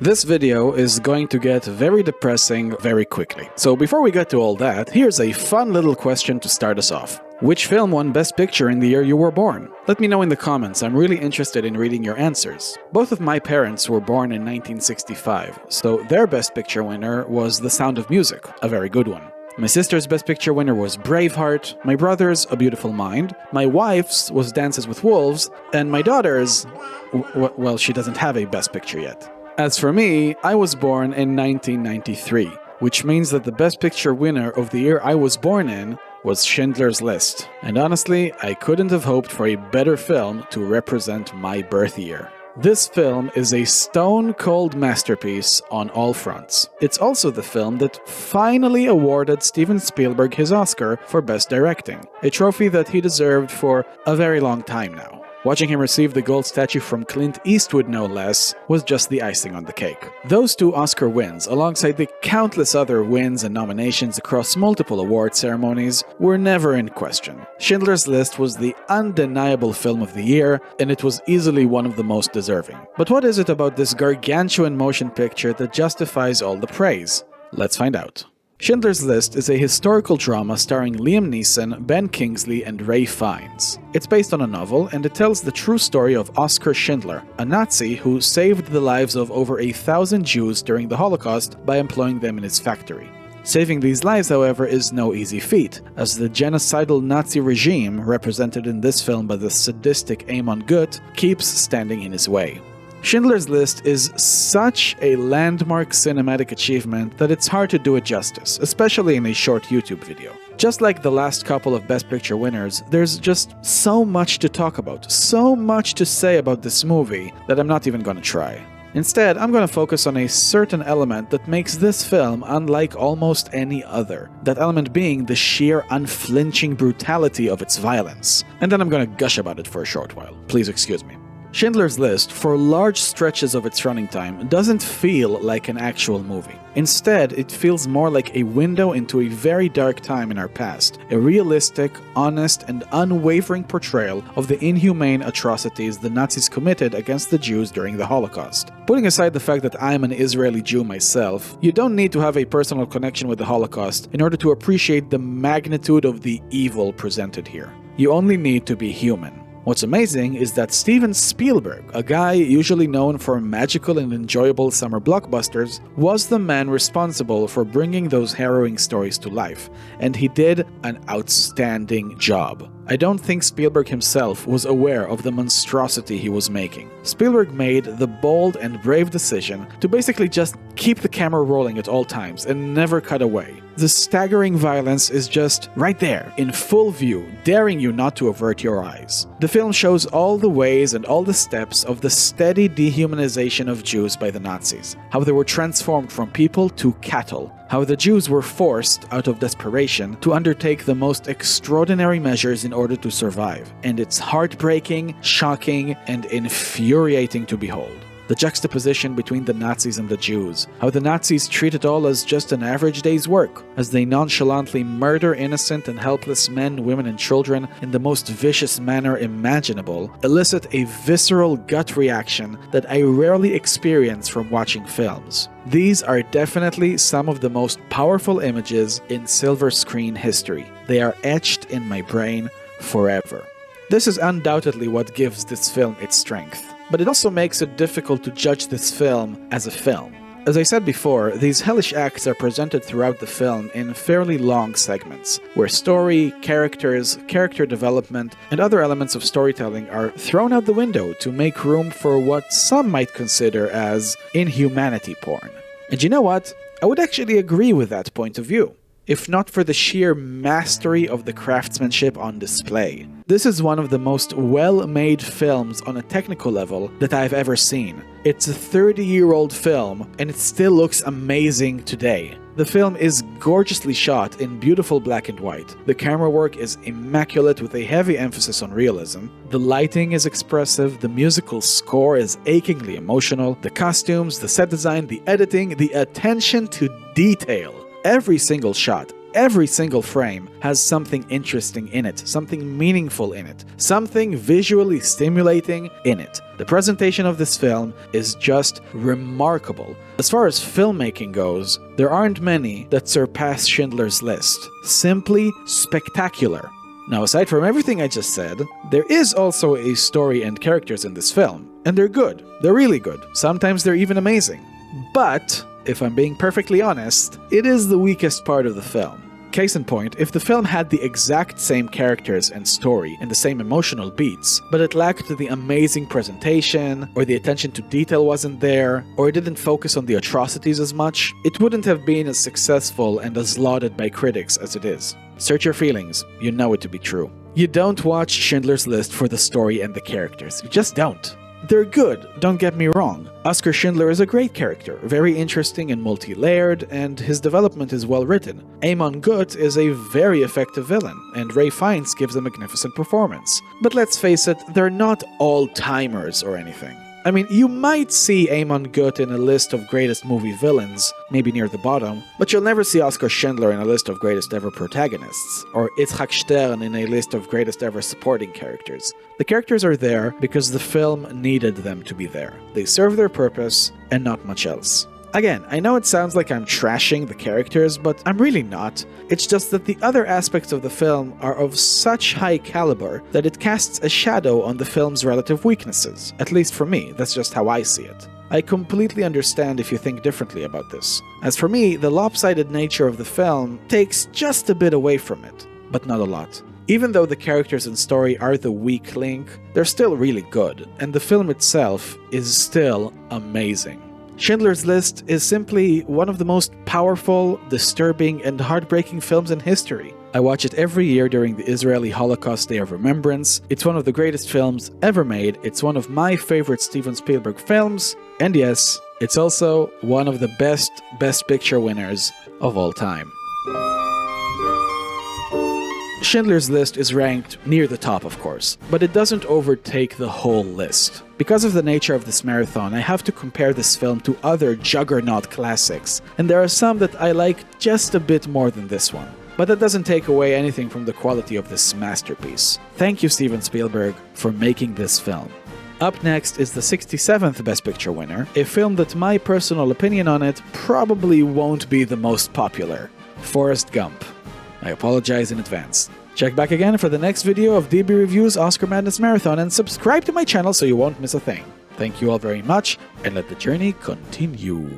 This video is going to get very depressing very quickly. So before we get to all that, here's a fun little question to start us off. Which film won Best Picture in the year you were born? Let me know in the comments, I'm really interested in reading your answers. Both of my parents were born in 1965, so their Best Picture winner was The Sound of Music, a very good one. My sister's Best Picture winner was Braveheart, my brother's A Beautiful Mind, my wife's was Dances with Wolves, and my daughter's, well, she doesn't have a Best Picture yet. As for me, I was born in 1993, which means that the Best Picture winner of the year I was born in was Schindler's List. And honestly, I couldn't have hoped for a better film to represent my birth year. This film is a stone-cold masterpiece on all fronts. It's also the film that finally awarded Steven Spielberg his Oscar for Best Directing, a trophy that he deserved for a very long time now. Watching him receive the gold statue from Clint Eastwood, no less, was just the icing on the cake. Those two Oscar wins, alongside the countless other wins and nominations across multiple award ceremonies, were never in question. Schindler's List was the undeniable film of the year, and it was easily one of the most deserving. But what is it about this gargantuan motion picture that justifies all the praise? Let's find out. Schindler's List is a historical drama starring Liam Neeson, Ben Kingsley, and Ralph Fiennes. It's based on a novel, and it tells the true story of Oskar Schindler, a Nazi who saved the lives of over 1,000 Jews during the Holocaust by employing them in his factory. Saving these lives, however, is no easy feat, as the genocidal Nazi regime, represented in this film by the sadistic Amon Gut, keeps standing in his way. Schindler's List is such a landmark cinematic achievement that it's hard to do it justice, especially in a short YouTube video. Just like the last couple of Best Picture winners, there's just so much to talk about, so much to say about this movie that I'm not even gonna try. Instead, I'm gonna focus on a certain element that makes this film unlike almost any other. That element being the sheer unflinching brutality of its violence. And then I'm gonna gush about it for a short while. Please excuse me. Schindler's List, for large stretches of its running time, doesn't feel like an actual movie. Instead, it feels more like a window into a very dark time in our past, a realistic, honest, and unwavering portrayal of the inhumane atrocities the Nazis committed against the Jews during the Holocaust. Putting aside the fact that I'm an Israeli Jew myself, you don't need to have a personal connection with the Holocaust in order to appreciate the magnitude of the evil presented here. You only need to be human. What's amazing is that Steven Spielberg, a guy usually known for magical and enjoyable summer blockbusters, was the man responsible for bringing those harrowing stories to life, and he did an outstanding job. I don't think Spielberg himself was aware of the monstrosity he was making. Spielberg made the bold and brave decision to basically just keep the camera rolling at all times and never cut away. The staggering violence is just right there, in full view, daring you not to avert your eyes. The film shows all the ways and all the steps of the steady dehumanization of Jews by the Nazis, how they were transformed from people to cattle, how the Jews were forced, out of desperation, to undertake the most extraordinary measures in order to survive. And it's heartbreaking, shocking, and infuriating to behold. The juxtaposition between the Nazis and the Jews, how the Nazis treat it all as just an average day's work, as they nonchalantly murder innocent and helpless men, women, and children in the most vicious manner imaginable, elicit a visceral gut reaction that I rarely experience from watching films. These are definitely some of the most powerful images in silver screen history. They are etched in my brain forever. This is undoubtedly what gives this film its strength. But it also makes it difficult to judge this film as a film. As I said before, these hellish acts are presented throughout the film in fairly long segments, where story, characters, character development, and other elements of storytelling are thrown out the window to make room for what some might consider as inhumanity porn. And you know what? I would actually agree with that point of view, if not for the sheer mastery of the craftsmanship on display. This is one of the most well-made films on a technical level that I've ever seen. It's a 30-year-old film, and it still looks amazing today. The film is gorgeously shot in beautiful black and white. The camera work is immaculate with a heavy emphasis on realism. The lighting is expressive, the musical score is achingly emotional, the costumes, the set design, the editing, the attention to detail. Every single shot, every single frame has something interesting in it, something meaningful in it, something visually stimulating in it. The presentation of this film is just remarkable. As far as filmmaking goes, there aren't many that surpass Schindler's List. Simply spectacular. Now, aside from everything I just said, there is also a story and characters in this film. And they're good. They're really good. Sometimes they're even amazing. But, if I'm being perfectly honest, it is the weakest part of the film. Case in point, if the film had the exact same characters and story and the same emotional beats, but it lacked the amazing presentation, or the attention to detail wasn't there, or it didn't focus on the atrocities as much, it wouldn't have been as successful and as lauded by critics as it is. Search your feelings, you know it to be true. You don't watch Schindler's List for the story and the characters, you just don't. They're good, don't get me wrong. Oskar Schindler is a great character, very interesting and multi-layered, and his development is well written. Amon Gut is a very effective villain, and Ray Fiennes gives a magnificent performance. But let's face it, they're not all-timers or anything. I mean, you might see Amon Gut in a list of greatest movie villains, maybe near the bottom, but you'll never see Oskar Schindler in a list of greatest ever protagonists, or Itzhak Stern in a list of greatest ever supporting characters. The characters are there because the film needed them to be there. They serve their purpose, and not much else. Again, I know it sounds like I'm trashing the characters, but I'm really not. It's just that the other aspects of the film are of such high caliber that it casts a shadow on the film's relative weaknesses. At least for me, that's just how I see it. I completely understand if you think differently about this. As for me, the lopsided nature of the film takes just a bit away from it, but not a lot. Even though the characters and story are the weak link, they're still really good, and the film itself is still amazing. Schindler's List is simply one of the most powerful, disturbing, and heartbreaking films in history. I watch it every year during the Israeli Holocaust Day of Remembrance. It's one of the greatest films ever made. It's one of my favorite Steven Spielberg films. And yes, it's also one of the Best Picture winners of all time. Schindler's List is ranked near the top, of course, but it doesn't overtake the whole list. Because of the nature of this marathon, I have to compare this film to other juggernaut classics, and there are some that I like just a bit more than this one. But that doesn't take away anything from the quality of this masterpiece. Thank you, Steven Spielberg, for making this film. Up next is the 67th Best Picture winner, a film that my personal opinion on it probably won't be the most popular: Forrest Gump. I apologize in advance. Check back again for the next video of DB Reviews Oscar Madness Marathon and subscribe to my channel so you won't miss a thing. Thank you all very much, and let the journey continue.